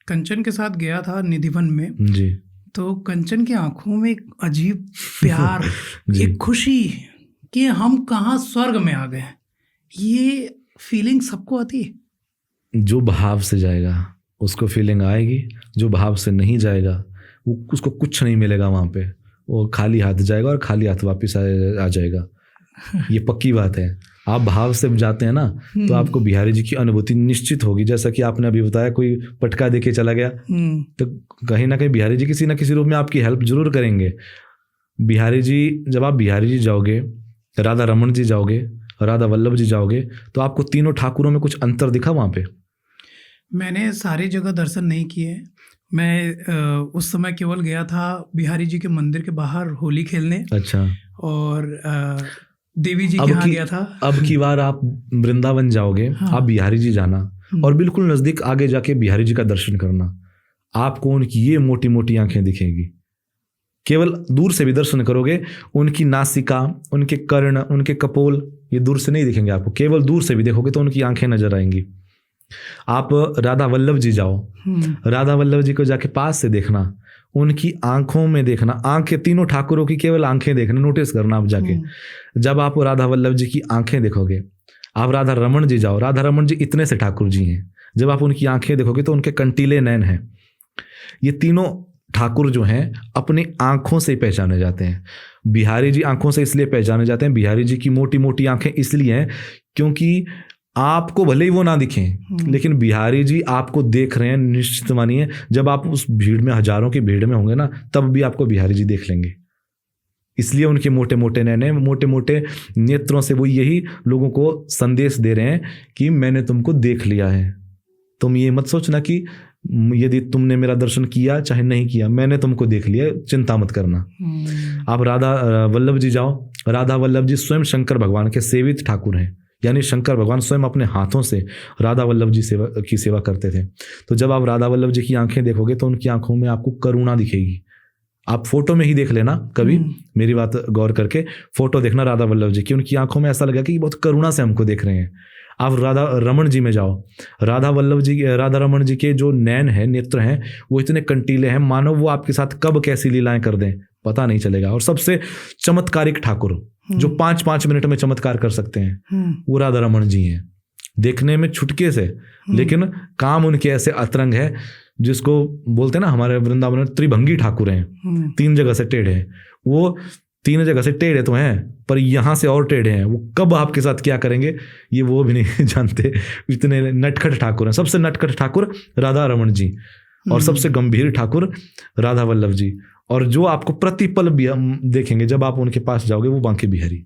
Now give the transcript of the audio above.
कंचन के साथ गया था निधिवन में जी तो कंचन की आंखों में एक अजीब प्यार जी एक खुशी कि हम कहाँ स्वर्ग में आ गए। ये फीलिंग सबको आती है। जो भाव से जाएगा उसको फीलिंग आएगी, जो भाव से नहीं जाएगा वो उसको कुछ नहीं मिलेगा वहाँ पे, वो खाली हाथ जाएगा और खाली हाथ वापस आ जाएगा। ये पक्की बात है। आप भाव से जाते हैं ना तो आपको बिहारी जी की अनुभूति निश्चित होगी। जैसा कि आपने अभी बताया, कोई पटका देके चला गया तो कहीं ना कहीं बिहारी जी किसी ना किसी रूप में आपकी हेल्प जरूर करेंगे। बिहारी जी, जब आप बिहारी जी जाओगे, राधा रमन जी जाओगे, राधा वल्लभ जी जाओगे, तो आपको तीनों ठाकुरों में कुछ अंतर दिखा वहाँ पे? मैंने सारी जगह दर्शन नहीं किए। मैं उस समय केवल गया था बिहारी जी के मंदिर के बाहर होली खेलने। अच्छा। और देवी जी के यहाँ गया था। अब की बार आप वृंदावन जाओगे, हाँ। आप बिहारी जी जाना और बिल्कुल नज़दीक आगे जाके बिहारी जी का दर्शन करना। आपको उनकी ये मोटी मोटी आंखें दिखेंगी। केवल दूर से भी दर्शन करोगे, उनकी नासिका, उनके कर्ण, उनके कपोल ये दूर से नहीं दिखेंगे आपको। केवल दूर से भी देखोगे तो उनकी आंखें नजर आएंगी। आप राधा वल्लभ जी जाओ, राधा वल्लभ जी को जाके पास से देखना, उनकी आंखों में देखना, आंखें, तीनों ठाकुरों की केवल आंखें देखना, नोटिस करना आप जाके। जब आप राधा वल्लभ जी की आंखें देखोगे, आप राधा रमन जी जाओ, राधा रमन जी इतने से ठाकुर जी हैं, जब आप उनकी आंखें देखोगे तो उनके कंटीले नैन हैं। ये तीनों ठाकुर जो हैं अपनी आंखों से पहचाने जाते हैं। बिहारी जी आंखों से इसलिए पहचाने जाते हैं, बिहारी जी की मोटी मोटी आंखें इसलिए हैं क्योंकि आपको भले ही वो ना दिखें, लेकिन बिहारी जी आपको देख रहे हैं। निश्चित मानिए जब आप उस भीड़ में, हजारों की भीड़ में होंगे ना, तब भी आपको बिहारी जी देख लेंगे। इसलिए उनके मोटे मोटे नैने, मोटे मोटे नेत्रों से वो यही लोगों को संदेश दे रहे हैं कि मैंने तुमको देख लिया है। तुम ये मत सोचना कि यदि तुमने मेरा दर्शन किया चाहे नहीं किया, मैंने तुमको देख लिया, चिंता मत करना। आप राधा वल्लभ जी जाओ, राधा वल्लभ जी स्वयं शंकर भगवान के सेवित ठाकुर हैं, यानी शंकर भगवान स्वयं अपने हाथों से राधा वल्लभ जी की सेवा करते थे। तो जब आप राधा वल्लभ जी की आंखें देखोगे तो उनकी आंखों में आपको करुणा दिखेगी। आप फोटो में ही देख लेना कभी, मेरी बात गौर करके फोटो देखना राधा वल्लभ जी की, उनकी आंखों में ऐसा लगा कि बहुत करुणा से हमको देख रहे हैं। आप राधा रमन जी में जाओ, राधा वल्लभ जी, राधा रमन जी के जो नैन हैं, नेत्र हैं, वो इतने कंटीले हैं, मानो वो आपके साथ कब कैसी लीलाएं कर दें पता नहीं चलेगा। और सबसे चमत्कारिक ठाकुर जो 5-5 मिनट में चमत्कार कर सकते हैं, वो राधा रमन जी हैं। देखने में छुटके से, लेकिन काम उनके ऐसे अतरंग है, जिसको बोलते हैं ना हमारे वृंदावन में त्रिभंगी ठाकुर हैं, 3 जगह से टेढ़े हैं। वो 3 जगह से टेढ़े तो हैं, पर यहाँ से और टेढ़े हैं। वो कब आपके साथ क्या करेंगे ये वो भी नहीं जानते, इतने नटखट ठाकुर हैं। सबसे नटखट ठाकुर राधा रमन जी और सबसे गंभीर ठाकुर राधा वल्लभ जी। और जो आपको प्रतिपल भी देखेंगे जब आप उनके पास जाओगे, वो बांके बिहारी।